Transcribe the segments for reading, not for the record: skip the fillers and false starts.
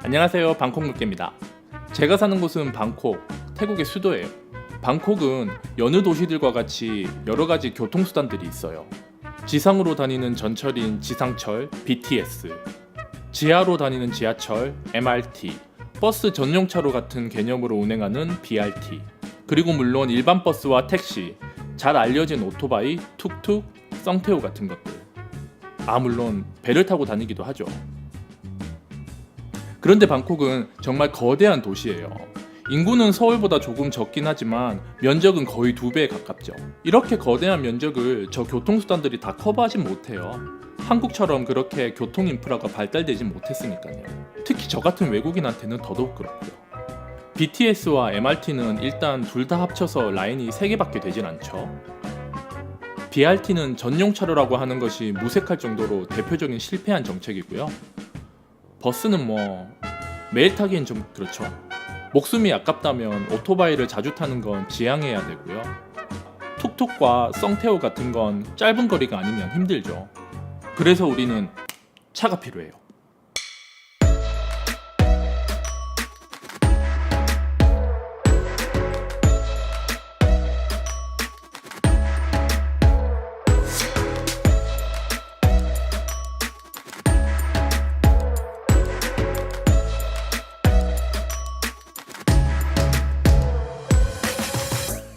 안녕하세요, 방콕물개입니다. 제가 사는 곳은 방콕, 태국의 수도예요. 방콕은 여느 도시들과 같이 여러가지 교통수단들이 있어요. 지상으로 다니는 전철인 지상철, BTS, 지하로 다니는 지하철, MRT, 버스 전용차로 같은 개념으로 운행하는 BRT, 그리고 물론 일반 버스와 택시, 잘 알려진 오토바이, 툭툭, 썽태우 같은 것들. 물론 배를 타고 다니기도 하죠. 그런데 방콕은 정말 거대한 도시예요. 인구는 서울보다 조금 적긴 하지만 면적은 거의 2배에 가깝죠. 이렇게 거대한 면적을 저 교통수단들이 다 커버하진 못해요. 한국처럼 그렇게 교통 인프라가 발달되진 못했으니까요. 특히 저 같은 외국인한테는 더더욱 그렇고요. BTS와 MRT는 일단 둘 다 합쳐서 라인이 3개밖에 되진 않죠. BRT는 전용차로라고 하는 것이 무색할 정도로 대표적인 실패한 정책이고요. 버스는 매일 타기엔 좀 그렇죠. 목숨이 아깝다면 오토바이를 자주 타는 건 지양해야 되고요. 툭툭과 썽태우 같은 건 짧은 거리가 아니면 힘들죠. 그래서 우리는 차가 필요해요.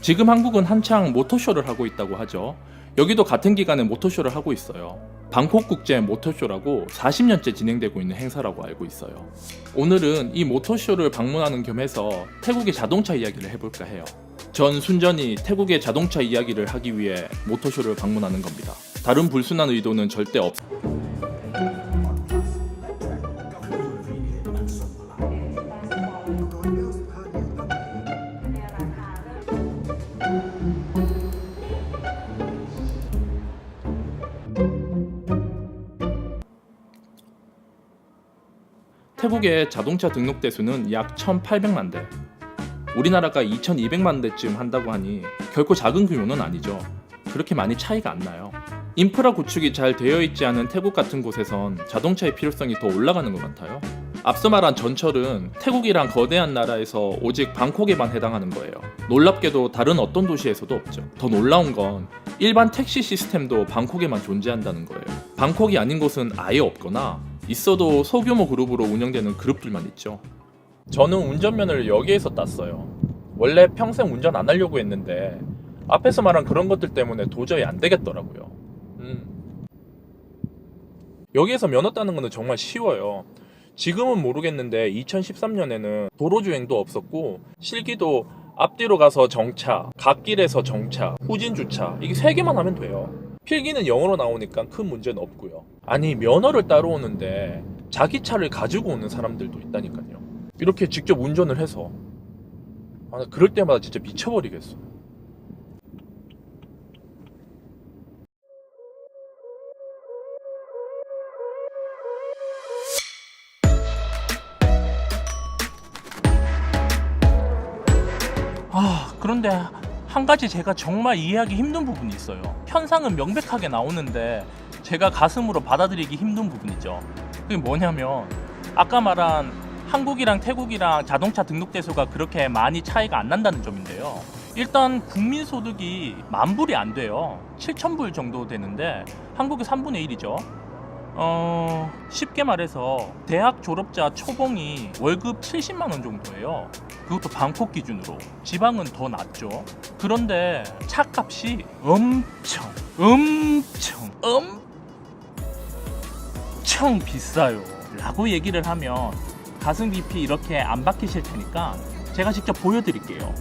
지금 한국은 한창 모터쇼를 하고 있다고 하죠. 여기도 같은 기간에 모터쇼를 하고 있어요. 방콕국제 모터쇼라고 40년째 진행되고 있는 행사라고 알고 있어요. 오늘은 이 모터쇼를 방문하는 겸해서 태국의 자동차 이야기를 해볼까 해요. 전 순전히 태국의 자동차 이야기를 하기 위해 모터쇼를 방문하는 겁니다. 다른 불순한 의도는 절대 없습니다. 태국의 자동차 등록 대수는 약 1,800만 대. 우리나라가 2,200만 대쯤 한다고 하니 결코 작은 규모는 아니죠. 그렇게 많이 차이가 안 나요. 인프라 구축이 잘 되어 있지 않은 태국 같은 곳에선 자동차의 필요성이 더 올라가는 것 같아요. 앞서 말한 전철은 태국이란 거대한 나라에서 오직 방콕에만 해당하는 거예요. 놀랍게도 다른 어떤 도시에서도 없죠. 더 놀라운 건 일반 택시 시스템도 방콕에만 존재한다는 거예요. 방콕이 아닌 곳은 아예 없거나 있어도 소규모 그룹으로 운영되는 그룹들만 있죠. 저는 운전면허를 여기에서 땄어요. 원래 평생 운전 안 하려고 했는데 앞에서 말한 그런 것들 때문에 도저히 안 되겠더라고요. 여기에서 면허 따는 거는 정말 쉬워요. 지금은 모르겠는데 2013년에는 도로주행도 없었고 실기도 앞뒤로 가서 정차, 갓길에서 정차, 후진 주차 이게 3개만 하면 돼요. 필기는 영어로 나오니까 큰 문제는 없고요. 아니 면허를 따러 오는데 자기 차를 가지고 오는 사람들도 있다니까요. 이렇게 직접 운전을 해서 그럴 때마다 진짜 미쳐버리겠어. 그런데 한 가지 제가 정말 이해하기 힘든 부분이 있어요. 현상은 명백하게 나오는데 제가 가슴으로 받아들이기 힘든 부분이죠. 그게 뭐냐면 아까 말한 한국이랑 태국이랑 자동차 등록 대수가 그렇게 많이 차이가 안 난다는 점인데요. 일단 국민소득이 10,000불이 안 돼요. 7,000불 정도 되는데 한국의 3분의 1이죠. 쉽게 말해서 대학 졸업자 초봉이 월급 70만 원 정도예요. 그것도 방콕 기준으로. 지방은 더 낮죠. 그런데 차값이 엄청 비싸요 라고 얘기를 하면 가슴 깊이 이렇게 안 박히실 테니까 제가 직접 보여드릴게요.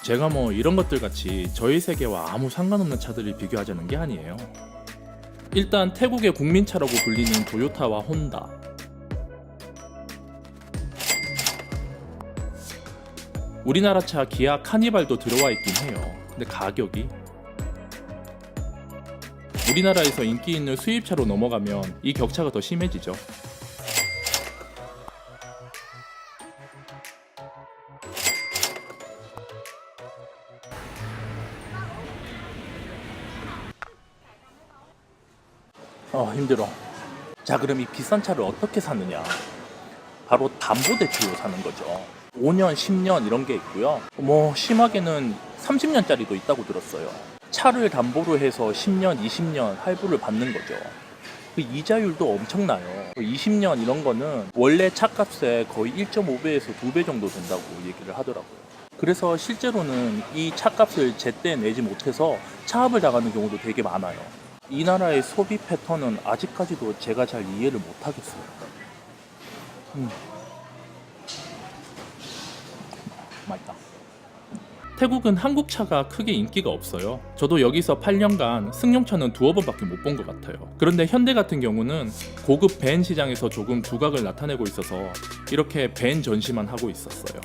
제가 이런 것들 같이 저희 세계와 아무 상관없는 차들을 비교하자는 게 아니에요. 일단 태국의 국민차라고 불리는 도요타와 혼다, 우리나라 차 기아 카니발도 들어와 있긴 해요. 근데 가격이 우리나라에서 인기 있는 수입차로 넘어가면 이 격차가 더 심해지죠. 힘들어. 자, 그럼 이 비싼 차를 어떻게 사느냐? 바로 담보대출로 사는 거죠. 5년, 10년 이런 게 있고요. 뭐 심하게는 30년짜리도 있다고 들었어요. 차를 담보로 해서 10년, 20년 할부를 받는 거죠. 그 이자율도 엄청나요. 20년 이런 거는 원래 차값의 거의 1.5배에서 2배 정도 된다고 얘기를 하더라고요. 그래서 실제로는 이 차값을 제때 내지 못해서 차압을 당하는 경우도 되게 많아요. 이 나라의 소비 패턴은 아직까지도 제가 잘 이해를 못하겠어요. 맛있다. 태국은 한국 차가 크게 인기가 없어요. 저도 여기서 8년간 승용차는 두어 번밖에 못 본 것 같아요. 그런데 현대 같은 경우는 고급 밴 시장에서 조금 두각을 나타내고 있어서 이렇게 밴 전시만 하고 있었어요.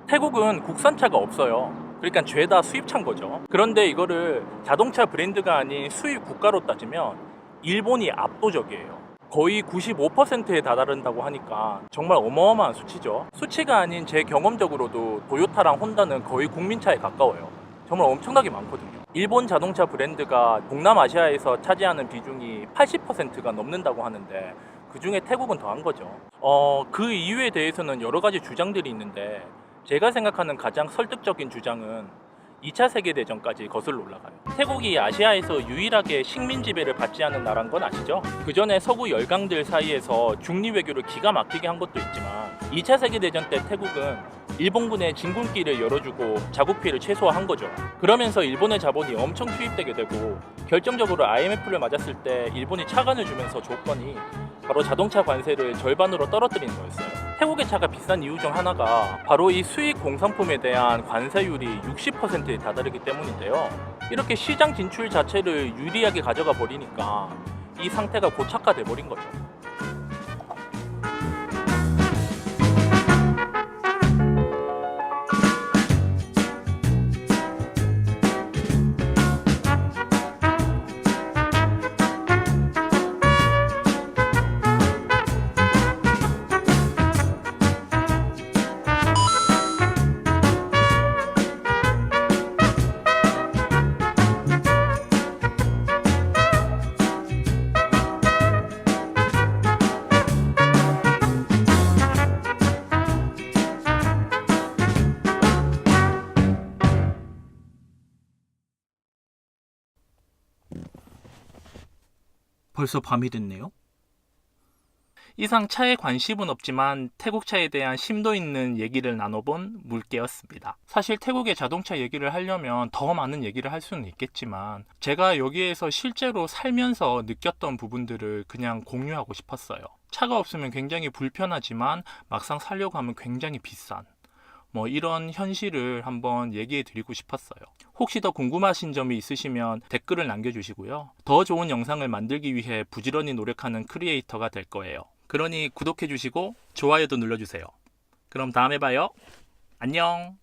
태국은 국산차가 없어요. 그러니까 죄다 수입차인 거죠. 그런데 이거를 자동차 브랜드가 아닌 수입 국가로 따지면 일본이 압도적이에요. 거의 95%에 다다른다고 하니까 정말 어마어마한 수치죠. 수치가 아닌 제 경험적으로도 도요타랑 혼다는 거의 국민차에 가까워요. 정말 엄청나게 많거든요. 일본 자동차 브랜드가 동남아시아에서 차지하는 비중이 80%가 넘는다고 하는데 그 중에 태국은 더한 거죠. 그 이유에 대해서는 여러 가지 주장들이 있는데 제가 생각하는 가장 설득적인 주장은 2차 세계대전까지 거슬러 올라가요. 태국이 아시아에서 유일하게 식민 지배를 받지 않은 나라인 건 아시죠? 그 전에 서구 열강들 사이에서 중리 외교를 기가 막히게 한 것도 있지만 2차 세계대전 때 태국은 일본군의 진군길을 열어주고 자국 피해를 최소화한 거죠. 그러면서 일본의 자본이 엄청 투입되게 되고 결정적으로 IMF를 맞았을 때 일본이 차관을 주면서 조건이 바로 자동차 관세를 절반으로 떨어뜨리는 거였어요. 태국의 차가 비싼 이유 중 하나가 바로 이 수입 공산품에 대한 관세율이 60%에 다다르기 때문인데요. 이렇게 시장 진출 자체를 유리하게 가져가 버리니까 이 상태가 고착화돼 버린 거죠. 벌써 밤이 됐네요. 이상 차에 관심은 없지만 태국 차에 대한 심도 있는 얘기를 나눠본 물개였습니다. 사실 태국의 자동차 얘기를 하려면 더 많은 얘기를 할 수는 있겠지만 제가 여기에서 실제로 살면서 느꼈던 부분들을 그냥 공유하고 싶었어요. 차가 없으면 굉장히 불편하지만 막상 살려고 하면 굉장히 비싼 이런 현실을 한번 얘기해 드리고 싶었어요. 혹시 더 궁금하신 점이 있으시면 댓글을 남겨주시고요. 더 좋은 영상을 만들기 위해 부지런히 노력하는 크리에이터가 될 거예요. 그러니 구독해 주시고 좋아요도 눌러주세요. 그럼 다음에 봐요. 안녕.